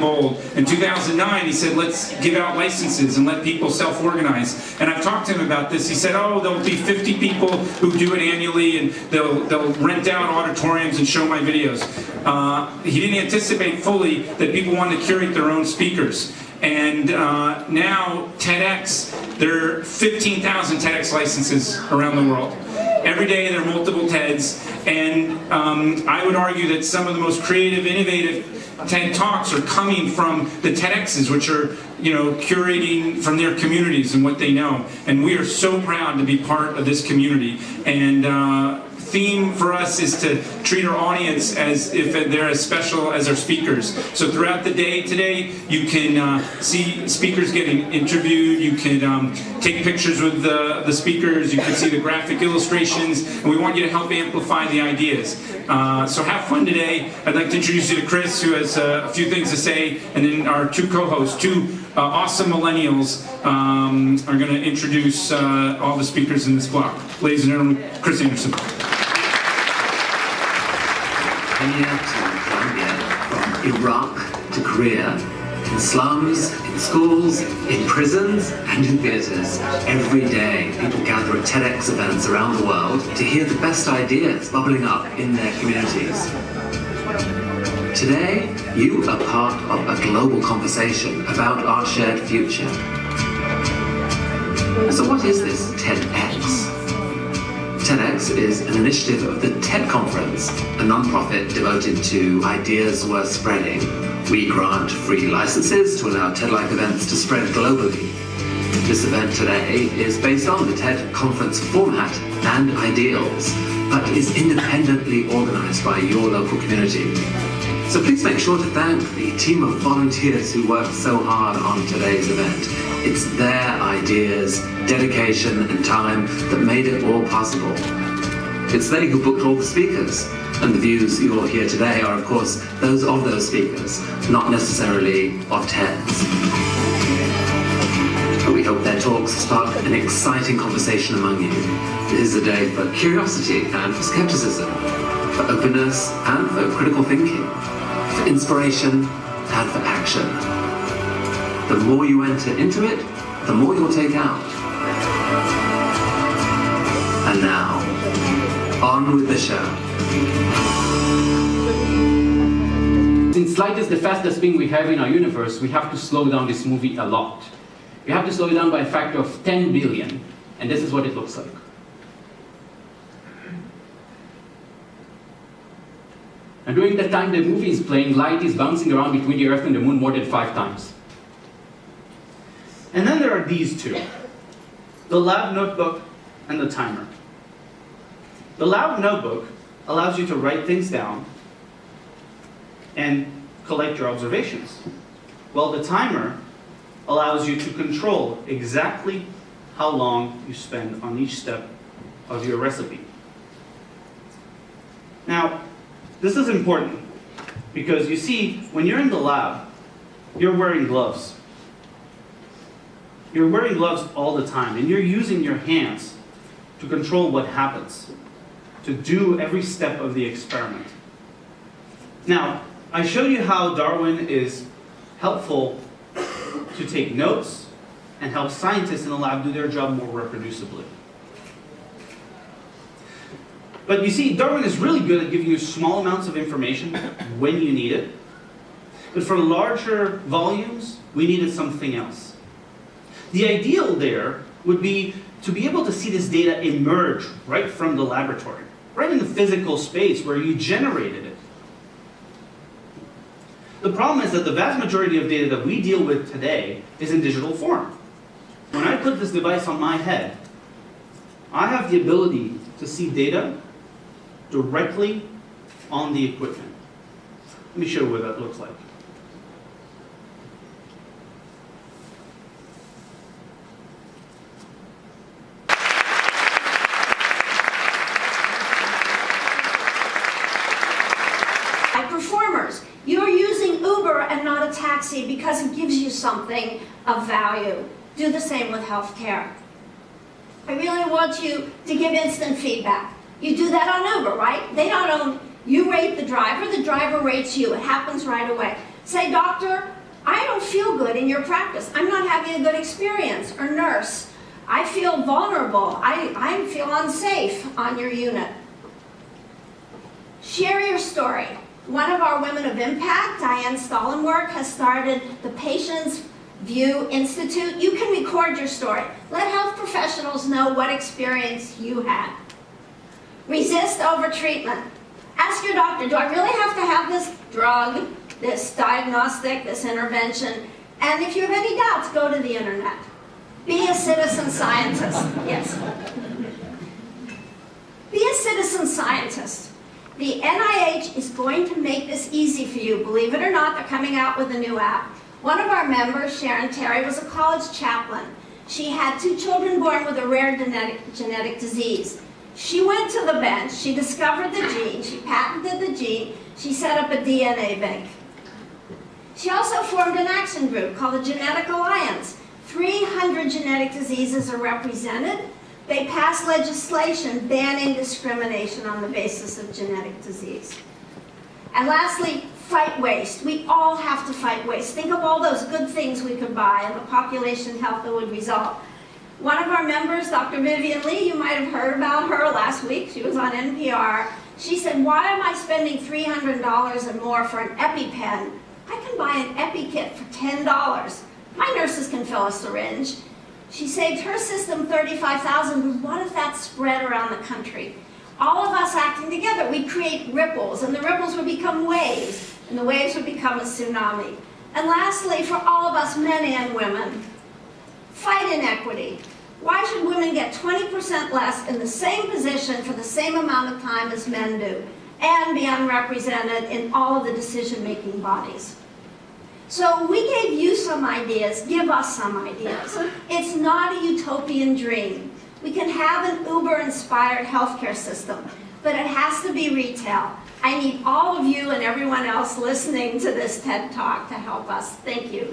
bold. In 2009, he said, let's give out licenses and let people self-organize. And I've talked to him about this. He said, oh, there'll be 50 people who do it annually, and they'll rent out auditoriums and show my videos. He didn't anticipate fully that people wanted to curate their own speakers. And now TEDx, there are 15,000 TEDx licenses around the world. Every day there are multiple TEDs, and I would argue that some of the most creative, innovative TED Talks are coming from the TEDx's, which are, curating from their communities and what they know. And we are so proud to be part of this community. And theme for us is to treat our audience as if they're as special as our speakers. So throughout the day today, you can see speakers getting interviewed, you can take pictures with the speakers, you can see the graphic illustrations, and we want you to help amplify the ideas. So have fun today. I'd like to introduce you to Chris, who has a few things to say, and then our two co-hosts, two awesome millennials, are going to introduce all the speakers in this block. Ladies and gentlemen, Chris Anderson. Kenya to Colombia, from Iraq to Korea, in slums, in schools, in prisons, and in theatres. Every day, people gather at TEDx events around the world to hear the best ideas bubbling up in their communities. Today, you are part of a global conversation about our shared future. So what is this TEDx? TEDx is an initiative of the TED Conference, a non-profit devoted to ideas worth spreading. We grant free licenses to allow TED-like events to spread globally. This event today is based on the TED Conference format and ideals, but is independently organized by your local community. So please make sure to thank the team of volunteers who worked so hard on today's event. It's their ideas, dedication, and time that made it all possible. It's they who booked all the speakers, and the views you'll hear today are, of course, those of those speakers, not necessarily of TEDs. But we hope their talks spark an exciting conversation among you. This is a day for curiosity and for skepticism, for openness and for critical thinking, for inspiration and for action. The more you enter into it, the more you'll take out. And now, on with the show. Since light is the fastest thing we have in our universe, we have to slow down this movie a lot. We have to slow it down by a factor of 10 billion, and this is what it looks like. And during the time the movie is playing, light is bouncing around between the Earth and the Moon more than 5 times. And then there are these two, the lab notebook and the timer. The lab notebook allows you to write things down and collect your observations, while the timer allows you to control exactly how long you spend on each step of your recipe. Now, this is important because you see, when you're in the lab, you're wearing gloves. You're wearing gloves all the time, and you're using your hands to control what happens, to do every step of the experiment. Now, I showed you how Darwin is helpful to take notes and help scientists in the lab do their job more reproducibly. But you see, Darwin is really good at giving you small amounts of information when you need it. But for larger volumes, we needed something else. The ideal there would be to be able to see this data emerge right from the laboratory, right in the physical space where you generated it. The problem is that the vast majority of data that we deal with today is in digital form. When I put this device on my head, I have the ability to see data directly on the equipment. Let me show you what that looks like. Performers, you're using Uber and not a taxi because it gives you something of value. Do the same with healthcare. I really want you to give instant feedback. You do that on Uber, right? They don't own, you rate the driver rates you. It happens right away. Say, doctor, I don't feel good in your practice. I'm not having a good experience. Or nurse, I feel vulnerable. I feel unsafe on your unit. Share your story. One of our women of impact, Diane Stollenberg, has started the Patients View Institute. You can record your story. Let health professionals know what experience you had. Resist overtreatment. Ask your doctor, do I really have to have this drug, this diagnostic, this intervention? And if you have any doubts, go to the internet. Be a citizen scientist. Yes. Be a citizen scientist. The NIH is going to make this easy for you. Believe it or not, they're coming out with a new app. One of our members, Sharon Terry, was a college chaplain. She had 2 children born with a rare genetic disease. She went to the bench, she discovered the gene, she patented the gene, she set up a DNA bank. She also formed an action group called the Genetic Alliance. 300 genetic diseases are represented. They passed legislation banning discrimination on the basis of genetic disease. And lastly, fight waste. We all have to fight waste. Think of all those good things we could buy and the population health that would result. One of our members, Dr. Vivian Lee, you might have heard about her last week. She was on NPR. She said, why am I spending $300 and more for an EpiPen? I can buy an EpiKit for $10. My nurses can fill a syringe. She saved her system $35,000, but what if that spread around the country? All of us acting together, we'd create ripples, and the ripples would become waves, and the waves would become a tsunami. And lastly, for all of us, men and women, fight inequity. Why should women get 20% less in the same position for the same amount of time as men do, and be unrepresented in all of the decision-making bodies? So we gave you some ideas, give us some ideas. It's not a utopian dream. We can have an Uber-inspired healthcare system, but it has to be retail. I need all of you and everyone else listening to this TED Talk to help us. Thank you.